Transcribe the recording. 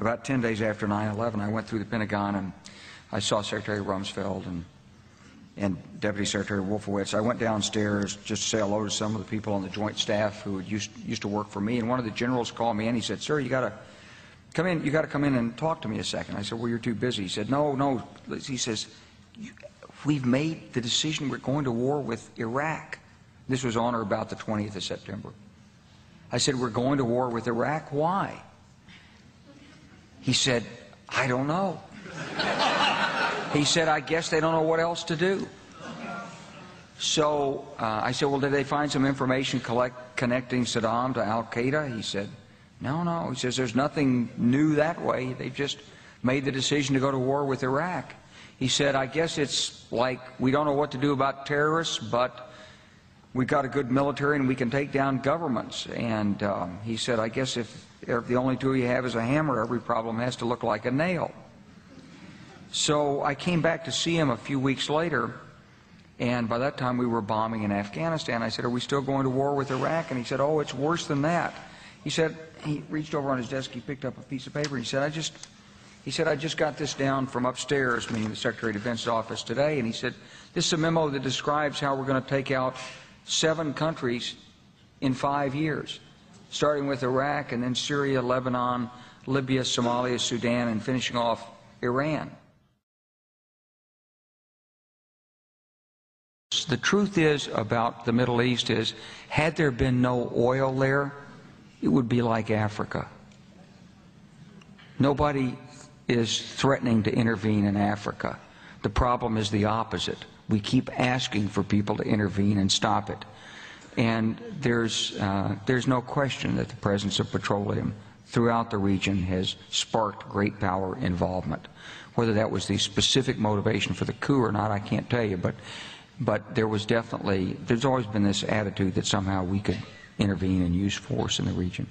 about 10 days after 9/11, I went through the Pentagon and I saw Secretary Rumsfeld and Deputy Secretary Wolfowitz. I went downstairs just to say hello to some of the people on the Joint Staff who used to work for me, and one of the generals called me and he said, "Sir, you got to come in. You got to come in and talk to me a second." I said, "Well, you're too busy." He said, "No." He says, "We've made the decision. We're going to war with Iraq." This was on or about the 20th of September. I said, "We're going to war with Iraq. Why?" He said, "I don't know." He said, "I guess they don't know what else to do." So I said, "Well, did they find some information connecting Saddam to Al-Qaeda?" He said, No. He says, "There's nothing new that way. They just made the decision to go to war with Iraq." He said, "I guess it's like we don't know what to do about terrorists, but we've got a good military and we can take down governments." And he said, "I guess if the only tool you have is a hammer, every problem has to look like a nail." So I came back to see him a few weeks later, and by that time we were bombing in Afghanistan. I said, "Are we still going to war with Iraq?" And he said, "Oh, it's worse than that." He said, he reached over on his desk, he picked up a piece of paper, and he said, I just got this down from upstairs," meaning the Secretary of Defense's office, today, and he said, "This is a memo that describes how we're going to take out 7 countries in 5 years, starting with Iraq and then Syria, Lebanon, Libya, Somalia, Sudan, and finishing off Iran." The truth is about the Middle East is, had there been no oil there, it would be like Africa. Nobody is threatening to intervene in Africa. The problem is the opposite. We keep asking for people to intervene and stop it. And there's no question that the presence of petroleum throughout the region has sparked great power involvement. Whether that was the specific motivation for the coup or not, I can't tell you, but there's always been this attitude that somehow we could intervene and use force in the region.